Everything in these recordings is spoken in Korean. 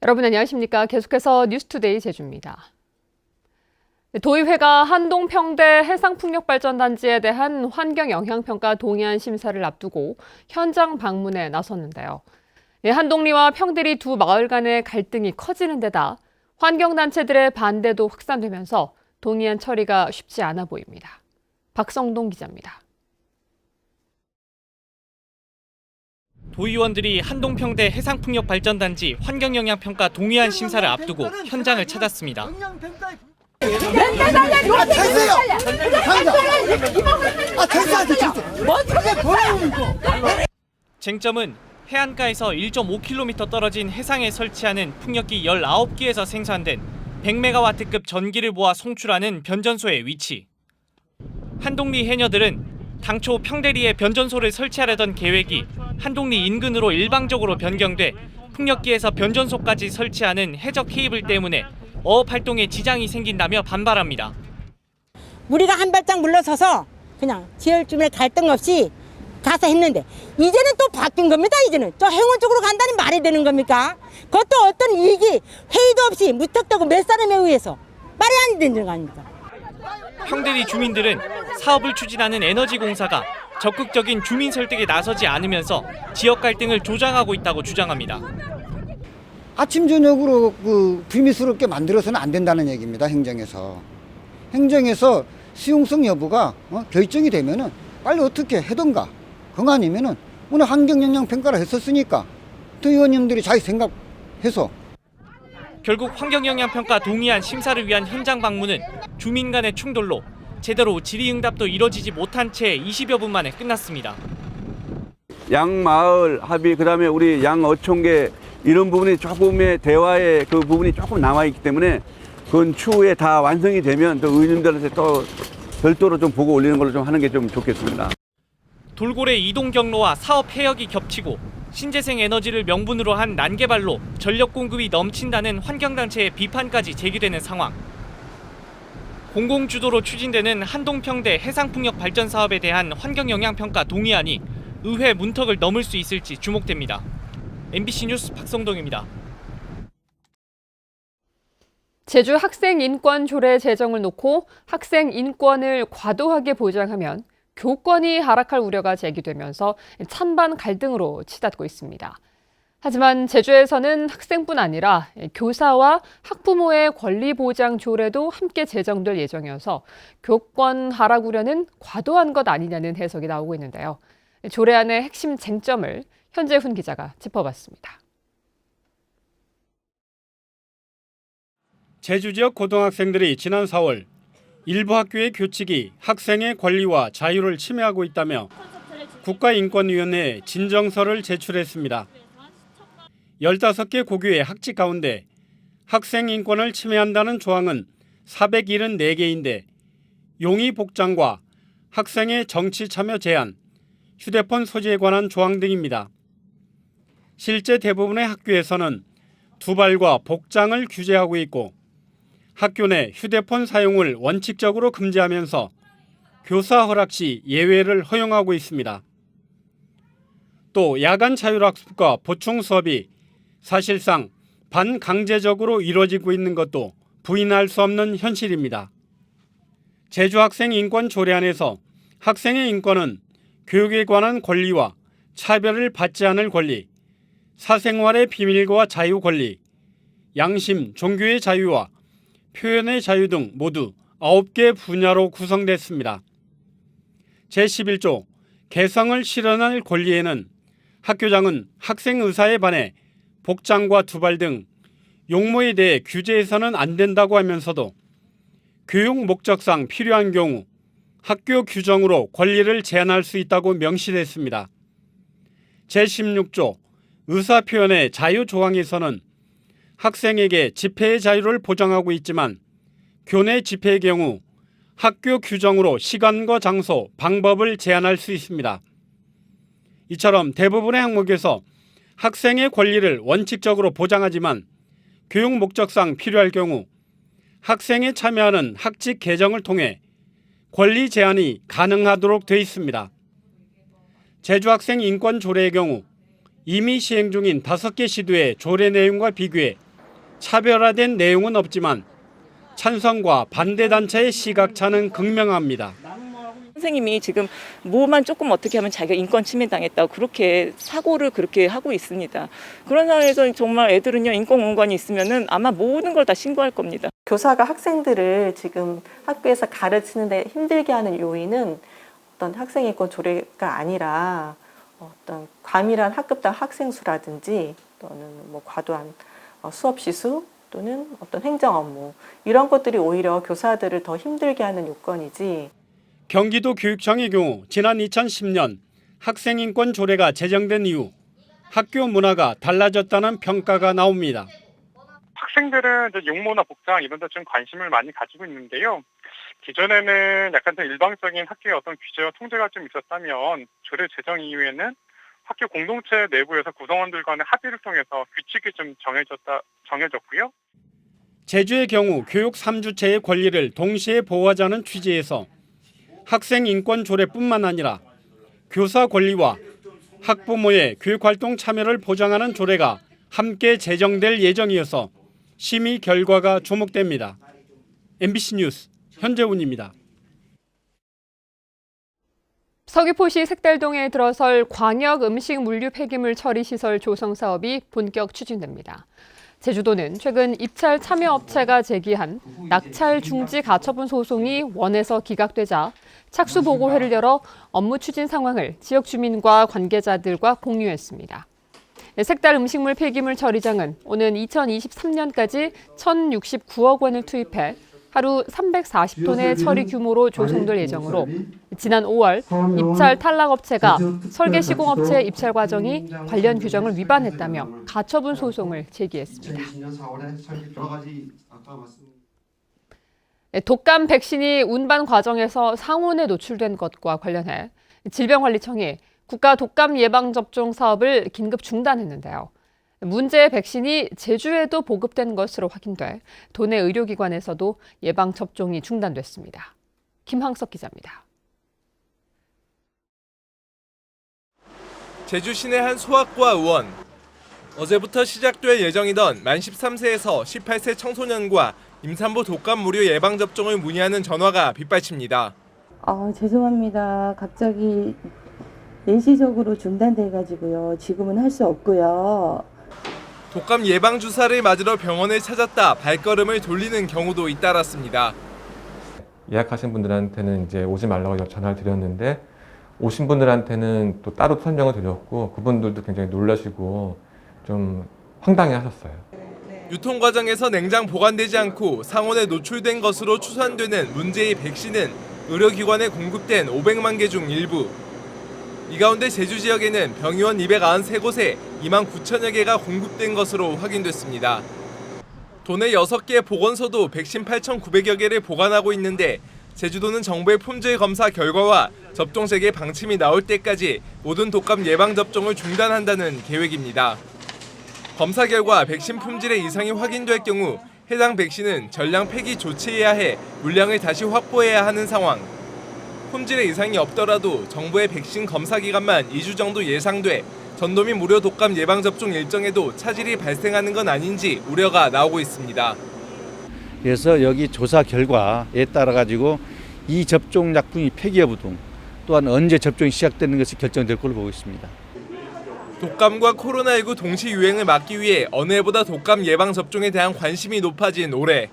여러분 안녕하십니까? 계속해서 뉴스투데이 제주입니다. 도의회가 한동평대 해상풍력발전단지에 대한 환경영향평가 동의안 심사를 앞두고 현장 방문에 나섰는데요. 한동리와 평대리 두 마을 간의 갈등이 커지는 데다 환경단체들의 반대도 확산되면서 동의안 처리가 쉽지 않아 보입니다. 박성동 기자입니다. 도의원들이 한동평대 해상풍력발전단지 환경영향평가 동의안 심사를 앞두고 현장을 찾았습니다. 쟁점은 해안가에서 1.5km 떨어진 해상에 설치하는 풍력기 19기에서 생산된 100메가와트급 전기를 모아 송출하는 변전소의 위치. 한동리 해녀들은 당초 평대리에 변전소를 설치하려던 계획이 한동리 인근으로 일방적으로 변경돼 풍력기에서 변전소까지 설치하는 해적 케이블 때문에 어업 활동에 지장이 생긴다며 반발합니다. 우리가 한 발짝 물러서서 그냥 지혈쯤에 갈등 없이 가서 했는데 이제는 또 바뀐 겁니다. 이제는 저 행원 쪽으로 간다니 말이 되는 겁니까? 그것도 어떤 이익이 회의도 없이 무턱대고 몇 사람에 의해서 말이 안 되는 거 아닙니까? 평대리 주민들은 사업을 추진하는 에너지공사가 적극적인 주민 설득에 나서지 않으면서 지역 갈등을 조장하고 있다고 주장합니다. 아침 저녁으로 비밀스럽게 만들어서는 안 된다는 얘기입니다. 행정에서. 행정에서 수용성 여부가 결정이 되면은 빨리 어떻게 해던가. 그거 아니면은 오늘 환경영향평가를 했었으니까 또 의원님들이 자기 생각해서. 결국 환경영향평가 동의안 심사를 위한 현장 방문은 주민 간의 충돌로 제대로 질의응답도 이뤄지지 못한 채 20여 분 만에 끝났습니다. 양마을 합의, 그다음에 우리 양어촌계 이런 부분이 조금의 대화의 그 부분이 조금 남아있기 때문에 그건 추후에 다 완성이 되면 또 의원님들한테 또 별도로 좀 보고 올리는 걸로 좀 하는 게 좀 좋겠습니다. 돌고래 이동 경로와 사업 폐역이 겹치고 신재생 에너지를 명분으로 한 난개발로 전력 공급이 넘친다는 환경단체의 비판까지 제기되는 상황. 공공주도로 추진되는 한동평대 해상풍력 발전 사업에 대한 환경영향평가 동의안이 의회 문턱을 넘을 수 있을지 주목됩니다. MBC 뉴스 박성동입니다. 제주 학생 인권 조례 제정을 놓고 학생 인권을 과도하게 보장하면 교권이 하락할 우려가 제기되면서 찬반 갈등으로 치닫고 있습니다. 하지만 제주에서는 학생뿐 아니라 교사와 학부모의 권리 보장 조례도 함께 제정될 예정이어서 교권 하락 우려는 과도한 것 아니냐는 해석이 나오고 있는데요. 조례안의 핵심 쟁점을 현재훈 기자가 짚어봤습니다. 제주 지역 고등학생들이 지난 4월 일부 학교의 교칙이 학생의 권리와 자유를 침해하고 있다며 국가인권위원회에 진정서를 제출했습니다. 15개 고교의 학칙 가운데 학생 인권을 침해한다는 조항은 474개인데 용의 복장과 학생의 정치 참여 제한, 휴대폰 소지에 관한 조항 등입니다. 실제 대부분의 학교에서는 두발과 복장을 규제하고 있고 학교 내 휴대폰 사용을 원칙적으로 금지하면서 교사 허락 시 예외를 허용하고 있습니다. 또 야간 자율학습과 보충 수업이 사실상 반강제적으로 이루어지고 있는 것도 부인할 수 없는 현실입니다. 제주 학생 인권 조례안에서 학생의 인권은 교육에 관한 권리와 차별을 받지 않을 권리, 사생활의 비밀과 자유 권리, 양심, 종교의 자유와 표현의 자유 등 모두 9개 분야로 구성됐습니다. 제11조 개성을 실현할 권리에는 학교장은 학생 의사에 반해 복장과 두발 등 용모에 대해 규제해서는 안 된다고 하면서도 교육 목적상 필요한 경우 학교 규정으로 권리를 제한할 수 있다고 명시됐습니다. 제16조 의사표현의 자유 조항에서는 학생에게 집회의 자유를 보장하고 있지만 교내 집회의 경우 학교 규정으로 시간과 장소, 방법을 제한할 수 있습니다. 이처럼 대부분의 항목에서 학생의 권리를 원칙적으로 보장하지만 교육 목적상 필요할 경우 학생이 참여하는 학칙 개정을 통해 권리 제한이 가능하도록 되어 있습니다. 제주학생 인권 조례의 경우 이미 시행 중인 5개 시도의 조례 내용과 비교해 차별화된 내용은 없지만 찬성과 반대 단체의 시각차는 극명합니다. 선생님이 지금 뭐만 조금 어떻게 하면 자기가 인권 침해당했다고 그렇게 사고를 그렇게 하고 있습니다. 그런 상황에서 정말 애들은요, 인권공간이 있으면은 아마 모든 걸 다 신고할 겁니다. 교사가 학생들을 지금 학교에서 가르치는데 힘들게 하는 요인은 어떤 학생인권 조례가 아니라 어떤 과밀한 학급당 학생 수라든지 또는 뭐 과도한 수업 시수 또는 어떤 행정 업무 이런 것들이 오히려 교사들을 더 힘들게 하는 요건이지. 경기도 교육청의 경우 지난 2010년 학생인권 조례가 제정된 이후 학교 문화가 달라졌다는 평가가 나옵니다. 학생들은 이제 용모나 복장 이런 데 좀 관심을 많이 가지고 있는데요. 기존에는 약간 더 일방적인 학교의 어떤 규제와 통제가 좀 있었다면 조례 제정 이후에는 학교 공동체 내부에서 구성원들 간의 합의를 통해서 규칙이 좀 정해졌고요. 제주의 경우 교육 3주체의 권리를 동시에 보호하자는 취지에서 학생인권 조례뿐만 아니라 교사 권리와 학부모의 교육활동 참여를 보장하는 조례가 함께 제정될 예정이어서 심의 결과가 주목됩니다. MBC 뉴스 현재훈입니다. 서귀포시 색달동에 들어설 광역 음식 물류 폐기물 처리 시설 조성 사업이 본격 추진됩니다. 제주도는 최근 입찰 참여 업체가 제기한 낙찰 중지 가처분 소송이 원에서 기각되자 착수 보고회를 열어 업무 추진 상황을 지역 주민과 관계자들과 공유했습니다. 색달 음식물 폐기물 처리장은 오는 2023년까지 1,069억 원을 투입해 하루 340톤의 처리 규모로 조성될 예정으로 지난 5월 입찰 탈락업체가 설계 시공업체 입찰 과정이 관련 규정을 위반했다며 가처분 소송을 제기했습니다. 독감 백신이 운반 과정에서 상온에 노출된 것과 관련해 질병관리청이 국가 독감 예방접종 사업을 긴급 중단했는데요. 문제의 백신이 제주에도 보급된 것으로 확인돼 도내 의료기관에서도 예방접종이 중단됐습니다. 김항석 기자입니다. 제주 시내 한 소아과 의원. 어제부터 시작될 예정이던 만 13세에서 18세 청소년과 임산부 독감 무료 예방접종을 문의하는 전화가 빗발칩니다. 죄송합니다. 갑자기 일시적으로 중단돼가지고요. 지금은 할 수 없고요. 독감 예방 주사를 맞으러 병원을 찾았다 발걸음을 돌리는 경우도 잇따랐습니다. 예약하신 분들한테는 이제 오지 말라고 전화를 드렸는데 오신 분들한테는 또 따로 설명을 드렸고 그분들도 굉장히 놀라시고 좀 황당해하셨어요. 유통 과정에서 냉장 보관되지 않고 상온에 노출된 것으로 추산되는 문제의 백신은 의료기관에 공급된 500만 개 중 일부. 이 가운데 제주 지역에는 병의원 293곳에 2만 9천여 개가 공급된 것으로 확인됐습니다. 도내 6개 보건소도 백신 8,900여 개를 보관하고 있는데 제주도는 정부의 품질 검사 결과와 접종 재개 방침이 나올 때까지 모든 독감 예방 접종을 중단한다는 계획입니다. 검사 결과 백신 품질에 이상이 확인될 경우 해당 백신은 전량 폐기 조치해야 해 물량을 다시 확보해야 하는 상황. 품질에 이상이 없더라도 정부의 백신 검사 기간만 2주 정도 예상돼 전도민 무료 독감 예방접종 일정에도 차질이 발생하는 건 아닌지 우려가 나오고 있습니다. 그래서 여기 조사 결과에 따라 가지고 이 접종 약품이 폐기 여부 등 또한 언제 접종이 시작되는 것이 결정될 걸로 보고 있습니다. 독감과 코로나19 동시 유행을 막기 위해 어느 해보다 독감 예방접종에 대한 관심이 높아진 올해.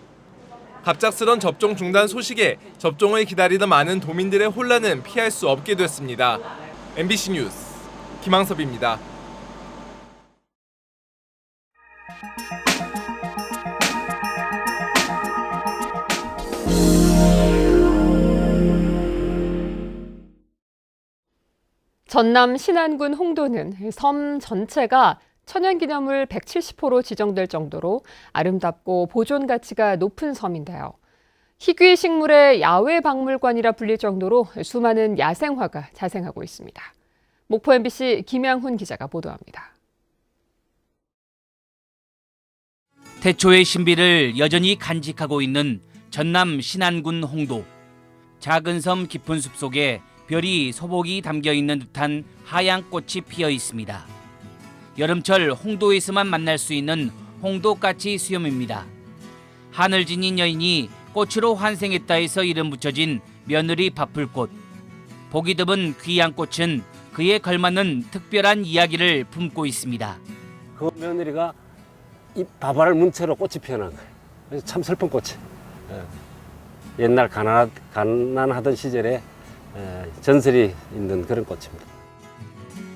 갑작스런 접종 중단 소식에 접종을 기다리던 많은 도민들의 혼란은 피할 수 없게 됐습니다. MBC 뉴스 김항섭입니다. 전남 신안군 홍도는 섬 전체가 천연기념물 170호로 지정될 정도로 아름답고 보존 가치가 높은 섬인데요. 희귀 식물의 야외 박물관이라 불릴 정도로 수많은 야생화가 자생하고 있습니다. 목포 MBC 김양훈 기자가 보도합니다. 태초의 신비를 여전히 간직하고 있는 전남 신안군 홍도. 작은 섬 깊은 숲속에 별이 소복이 담겨 있는 듯한 하얀 꽃이 피어 있습니다. 여름철 홍도에서만 만날 수 있는 홍도까치 수염입니다. 하늘 지닌 여인이 꽃으로 환생했다 해서 이름 붙여진 며느리 바풀꽃. 보기 드문 귀한 꽃은 그에 걸맞는 특별한 이야기를 품고 있습니다. 그 며느리가 이 바바를 문 채로 꽃이 피어난 거예요. 그래서 참 슬픈 꽃이. 옛날 가난하던 시절에 전설이 있는 그런 꽃입니다.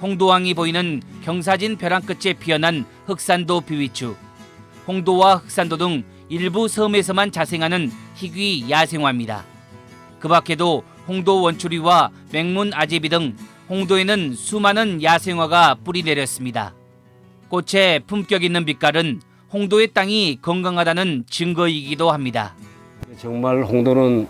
홍도왕이 보이는 경사진 벼랑 끝에 피어난 흑산도 비위추. 홍도와 흑산도 등 일부 섬에서만 자생하는 희귀 야생화입니다. 그 밖에도 홍도 원추리와 맹문 아제비 등 홍도에는 수많은 야생화가 뿌리 내렸습니다. 꽃의 품격 있는 빛깔은 홍도의 땅이 건강하다는 증거이기도 합니다. 정말 홍도는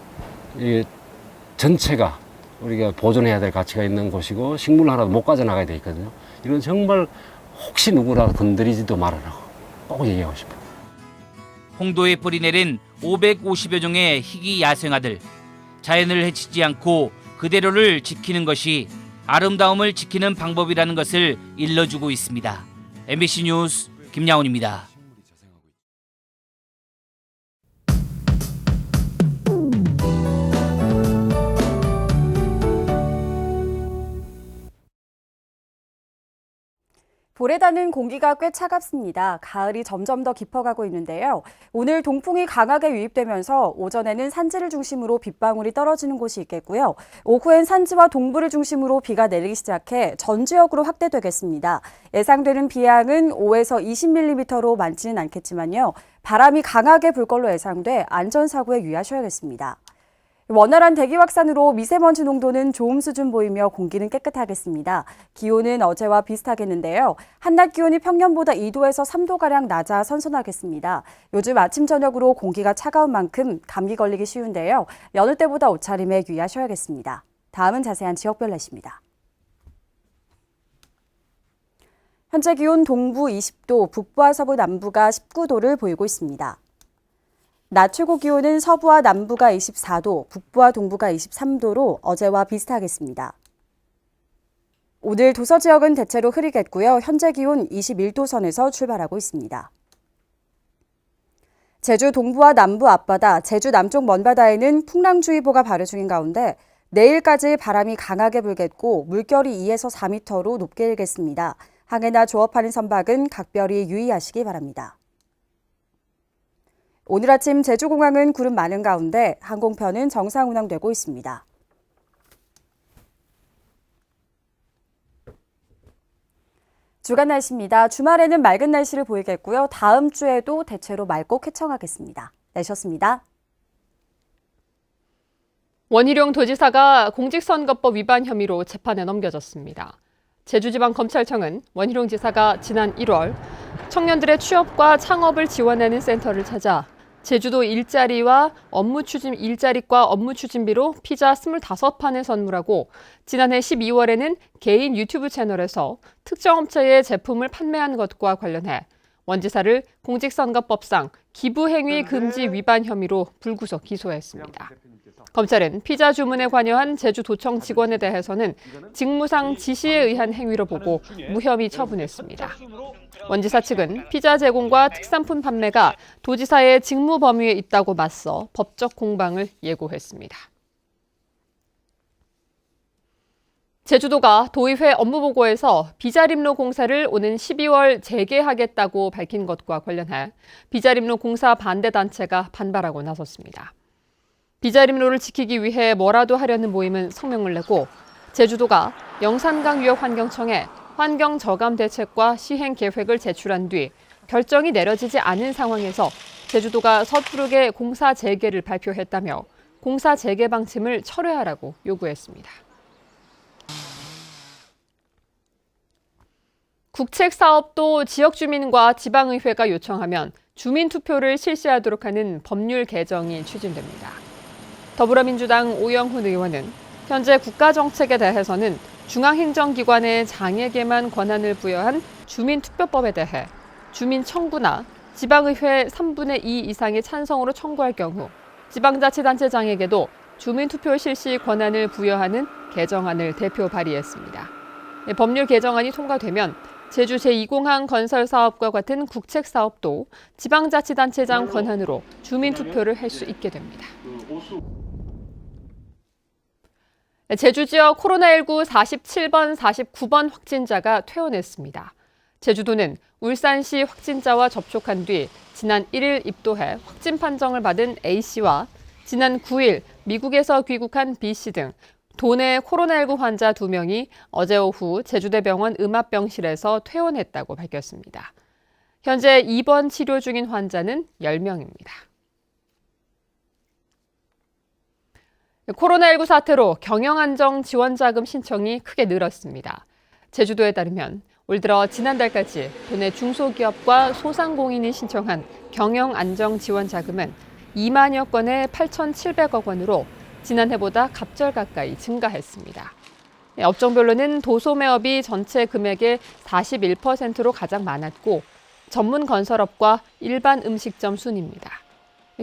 전체가 우리가 보존해야 될 가치가 있는 곳이고 식물 하나도 못 가져나가야 돼 있거든요. 이건 정말 혹시 누구라도 건드리지도 말아라고 꼭 얘기하고 싶어요. 홍도에 뿌리 내린 550여 종의 희귀 야생화들. 자연을 해치지 않고 그대로를 지키는 것이 아름다움을 지키는 방법이라는 것을 일러주고 있습니다. MBC 뉴스 김양훈입니다. 볼에다는 공기가 꽤 차갑습니다. 가을이 점점 더 깊어가고 있는데요. 오늘 동풍이 강하게 유입되면서 오전에는 산지를 중심으로 빗방울이 떨어지는 곳이 있겠고요. 오후엔 산지와 동부를 중심으로 비가 내리기 시작해 전 지역으로 확대되겠습니다. 예상되는 비양은 5에서 20mm로 많지는 않겠지만요. 바람이 강하게 불 걸로 예상돼 안전사고에 유의하셔야겠습니다. 원활한 대기 확산으로 미세먼지 농도는 좋음 수준 보이며 공기는 깨끗하겠습니다. 기온은 어제와 비슷하겠는데요. 한낮 기온이 평년보다 2도에서 3도가량 낮아 선선하겠습니다. 요즘 아침 저녁으로 공기가 차가운 만큼 감기 걸리기 쉬운데요. 여느 때보다 옷차림에 유의하셔야겠습니다. 다음은 자세한 지역별 날씨입니다. 현재 기온 동부 20도, 북부와 서부 남부가 19도를 보이고 있습니다. 낮 최고 기온은 서부와 남부가 24도, 북부와 동부가 23도로 어제와 비슷하겠습니다. 오늘 도서 지역은 대체로 흐리겠고요. 현재 기온 21도 선에서 출발하고 있습니다. 제주 동부와 남부 앞바다, 제주 남쪽 먼바다에는 풍랑주의보가 발효 중인 가운데 내일까지 바람이 강하게 불겠고 물결이 2에서 4m로 높게 일겠습니다. 항해나 조업하는 선박은 각별히 유의하시기 바랍니다. 오늘 아침 제주공항은 구름 많은 가운데 항공편은 정상 운항되고 있습니다. 주간 날씨입니다. 주말에는 맑은 날씨를 보이겠고요. 다음 주에도 대체로 맑고 쾌청하겠습니다. 내셨습니다. 원희룡 도지사가 공직선거법 위반 혐의로 재판에 넘겨졌습니다. 제주지방검찰청은 원희룡 지사가 지난 1월 청년들의 취업과 창업을 지원하는 센터를 찾아 제주도 일자리과 업무 추진비로 피자 25판을 선물하고 지난해 12월에는 개인 유튜브 채널에서 특정 업체의 제품을 판매한 것과 관련해 원 지사를 공직선거법상 기부행위 금지 위반 혐의로 불구속 기소했습니다. 검찰은 피자 주문에 관여한 제주도청 직원에 대해서는 직무상 지시에 의한 행위로 보고 무혐의 처분했습니다. 원 지사 측은 피자 제공과 특산품 판매가 도지사의 직무 범위에 있다고 맞서 법적 공방을 예고했습니다. 제주도가 도의회 업무보고에서 비자림로 공사를 오는 12월 재개하겠다고 밝힌 것과 관련해 비자림로 공사 반대단체가 반발하고 나섰습니다. 비자림로를 지키기 위해 뭐라도 하려는 모임은 성명을 내고 제주도가 영산강유역환경청에 환경저감 대책과 시행 계획을 제출한 뒤 결정이 내려지지 않은 상황에서 제주도가 섣부르게 공사 재개를 발표했다며 공사 재개 방침을 철회하라고 요구했습니다. 국책 사업도 지역 주민과 지방의회가 요청하면 주민투표를 실시하도록 하는 법률 개정이 추진됩니다. 더불어민주당 오영훈 의원은 현재 국가정책에 대해서는 중앙행정기관의 장에게만 권한을 부여한 주민투표법에 대해 주민 청구나 지방의회 3분의 2 이상의 찬성으로 청구할 경우 지방자치단체장에게도 주민투표 실시 권한을 부여하는 개정안을 대표 발의했습니다. 법률 개정안이 통과되면 제주 제2공항 건설 사업과 같은 국책 사업도 지방자치단체장 권한으로 주민투표를 할 수 있게 됩니다. 제주 지역 코로나19 47번, 49번 확진자가 퇴원했습니다. 제주도는 울산시 확진자와 접촉한 뒤 지난 1일 입도해 확진 판정을 받은 A씨와 지난 9일 미국에서 귀국한 B씨 등 도내 코로나19 환자 2명이 어제 오후 제주대병원 음압병실에서 퇴원했다고 밝혔습니다. 현재 입원 치료 중인 환자는 10명입니다. 코로나19 사태로 경영안정 지원자금 신청이 크게 늘었습니다. 제주도에 따르면 올 들어 지난달까지 도내 중소기업과 소상공인이 신청한 경영안정지원자금은 2만여 건에 8,700억 원으로 지난해보다 갑절 가까이 증가했습니다. 업종별로는 도소매업이 전체 금액의 41%로 가장 많았고 전문 건설업과 일반 음식점 순입니다.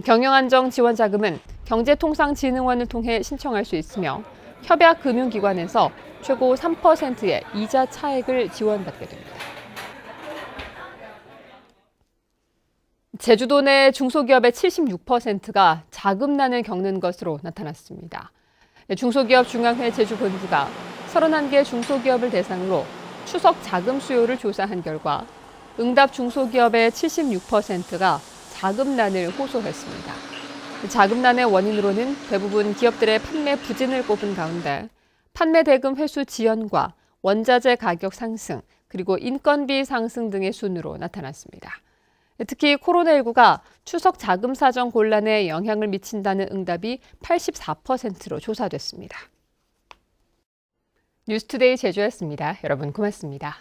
경영안정지원자금은 경제통상진흥원을 통해 신청할 수 있으며 협약금융기관에서 최고 3%의 이자 차액을 지원받게 됩니다. 제주도 내 중소기업의 76%가 자금난을 겪는 것으로 나타났습니다. 중소기업 중앙회 제주본부가 31개 중소기업을 대상으로 추석 자금 수요를 조사한 결과 응답 중소기업의 76%가 자금난을 호소했습니다. 자금난의 원인으로는 대부분 기업들의 판매 부진을 꼽은 가운데 판매 대금 회수 지연과 원자재 가격 상승, 그리고 인건비 상승 등의 순으로 나타났습니다. 특히 코로나19가 추석 자금 사정 곤란에 영향을 미친다는 응답이 84%로 조사됐습니다. 뉴스투데이 제주였습니다. 여러분 고맙습니다.